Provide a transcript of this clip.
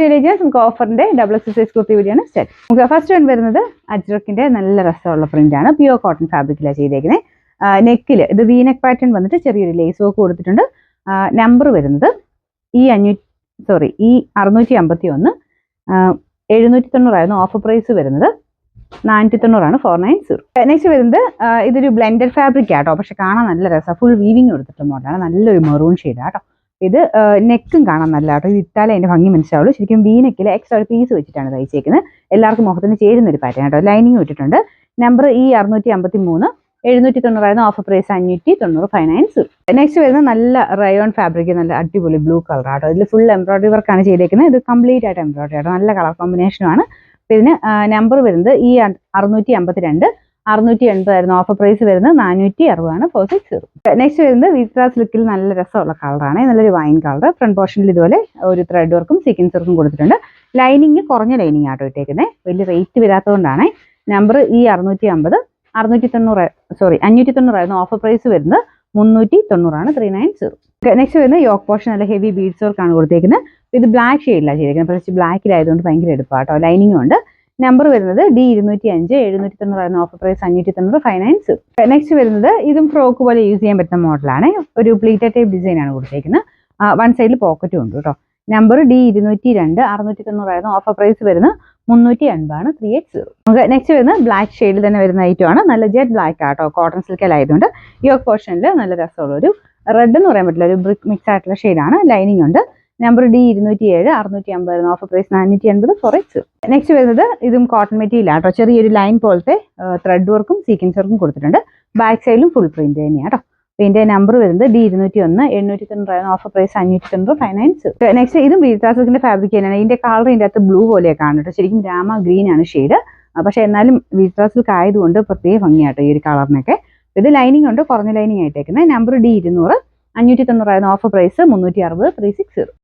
വീഡിയോയിലേക്ക് നമുക്ക് ഓഫറിന്റെ double exercise kurti video ആണ് സ്റ്റാർട്ട്. നമുക്ക് ഫസ്റ്റ് വൺ വരുന്നത് അജ്രക്കിന്റെ നല്ല രസമുള്ള പ്രിന്റ് ആണ്. പ്യൂർ കോട്ടൺ ഫാബ്രിക്കിലാണ് ചെയ്തേക്കുന്നത്. നെക്കില് ഇത് വി നെക്ക് പാറ്റേൺ വന്നിട്ട് ചെറിയൊരു ലേസ് വർക്ക് കൊടുത്തിട്ടുണ്ട്. നമ്പർ വരുന്നത് ഈ 651 790 ഓഫർ പ്രൈസ് വരുന്നത് 490 490. നെക്സ്റ്റ് വരുന്നത് ഇതൊരു ബ്ലെൻഡഡ് ഫാബ്രിക് ആട്ടോ, പക്ഷെ കാണാൻ നല്ല രസമാണ്. ഫുൾ വീവിങ് കൊടുത്തിട്ട് മോഡലാണ്. നല്ലൊരു മെറൂൺ ഷെയ്ഡാട്ടോ. ഇത് നെക്കും കാണാൻ നല്ല കേട്ടോ. ഇത് ഇട്ടാലേ അതിന്റെ ഭംഗി മനസ്സിലാവുള്ളൂ. ശരിക്കും വി നെക്കിൽ എക്സ്ട്രാ ഒരു പീസ് വെച്ചിട്ടാണ് തയ്ച്ചേക്കുന്നത്. എല്ലാവർക്കും മുഖത്തിന് ചേരുന്ന ഒരു പാറ്റേൺ കേട്ടോ. ലൈനിങ് ഇട്ടിട്ടുണ്ട്. നമ്പർ ഈ 653 790 ഓഫർ പ്രൈസ് 590 590. നെക്സ്റ്റ് വരുന്നത് നല്ല റയോൺ ഫാബ്രിക്, നല്ല അടിപൊളി ബ്ലൂ കളർ ആട്ടോ. ഇതിൽ ഫുൾ എംബ്രോയിഡറി വർക്കാണ് ചെയ്തേക്കുന്നത്. ഇത് കംപ്ലീറ്റ് ആയിട്ട് എംബ്രോയിഡറി ആട്ടോ. നല്ല കളർ കോമ്പിനേഷനുമാണ്. ഇതിന് നമ്പർ വരുന്നത് ഈ 652 680 ഓഫർ പ്രൈസ് വരുന്നത് 460 460. നെക്സ്റ്റ് വരുന്നത് വിത്രാസ് ലുക്കിൽ നല്ല രസമുള്ള കളറാണ്. നല്ലൊരു വൈൻ കളർ. ഫ്രണ്ട് പോർഷനിൽ ഇതുപോലെ ഒരു ത്രെഡ് വർക്കും സീക്വൻസ് വർക്കും കൊടുത്തിട്ടുണ്ട്. ലൈനിങ് കുറഞ്ഞ ലൈനിങ് ആട്ടോ ഇട്ടേക്കുന്നത്. വലിയ റേറ്റ് വരാത്തതുകൊണ്ടാണ്. നമ്പർ ഈ 590 ഓഫർ പ്രൈസ് വരുന്നത് 390 390. നെക്സ്റ്റ് വരുന്നത് യോക്ക് പോർഷൻ നല്ല ഹെവി ബീഡ്സ് വർക്കാണ് കൊടുത്തേക്കുന്നത്. ഇത് ബ്ലാക്ക് ഷെയ്ഡിലാണ് ചെയ്തേക്കുന്നത്. പക്ഷേ ബ്ലാക്കിലായതുകൊണ്ട് ഭയങ്കര എടുപ്പാട്ടോ. ലൈനിങ്ങും ഉണ്ട്. നമ്പർ വരുന്നത് D205 790 ഓഫർ പ്രൈസ് 590 590. നെക്സ്റ്റ് വരുന്നത് ഇതും ഫ്രോക്ക് പോലെ യൂസ് ചെയ്യാൻ പറ്റുന്ന മോഡലാണ്. ഒരു പ്ലീറ്റഡ് ടൈപ്പ് ഡിസൈൻ ആണ് കൊടുത്തേക്കുന്നത്. വൺ സൈഡിൽ പോക്കറ്റും ഉണ്ട് കേട്ടോ. നമ്പർ D202 690 ഓഫർ പ്രൈസ് വരുന്നത് 380 380. നെക്സ്റ്റ് വരുന്നത് ബ്ലാക്ക് ഷെയ്ഡിൽ തന്നെ വരുന്ന ഐറ്റം ആണ്. നല്ല ജെറ്റ് ബ്ലാക്ക് ആട്ടോ. കോട്ടൺ സിൽക്കിലായതുകൊണ്ട് യോക്ക് പോർഷനിൽ നല്ല രസമുള്ള ഒരു റെഡ് എന്ന് പറയാൻ പറ്റില്ല, ഒരു ബ്രിക്ക് മിക്സ് ആയിട്ടുള്ള ഷെയ്ഡാണ്. ലൈനിങ് ഉണ്ട്. Number D207 650 offer price 480 480. Next വരുന്നത് ഇതും കോട്ടൺ മെറ്റീരിയൽ ആട്ടോ. ചെറിയൊരു ലൈൻ പോലത്തെ ത്രെഡ് വർക്കും സീക്വൻസ് വർക്കും കൊടുത്തിട്ടുണ്ട്. ബാക്ക് സൈഡിലും ഫുൾ പ്രിന്റ് തന്നെയാണ് കേട്ടോ. ഇതിന്റെ നമ്പർ വരുന്നത് D201 790 ഓഫർ പ്രൈസ് 590 590. നെക്സ്റ്റ് ഇതും വീത്രാസിന്റെ ഫാബ്രിക് തന്നെയാണ്. ഇതിന്റെ കളർ ഇതിന്റെ അകത്ത് ബ്ലൂ പോലെയൊക്കെയാണ് കേട്ടോ. ശരിക്കും രാമ ഗ്രീൻ ആണ് ഷെയ്ഡ്. പക്ഷെ എന്നാലും വീത്രാസിൽക്ക് ആയതുകൊണ്ട് പ്രത്യേക ഭംഗിയാട്ടോ ഈ ഒരു കളറിനൊക്കെ. ഇത് ലൈനിങ് ഉണ്ട്, കുറഞ്ഞ ലൈനിങ് ആയിട്ടേക്കുന്നത്. Number D200 590 offer price 360 360.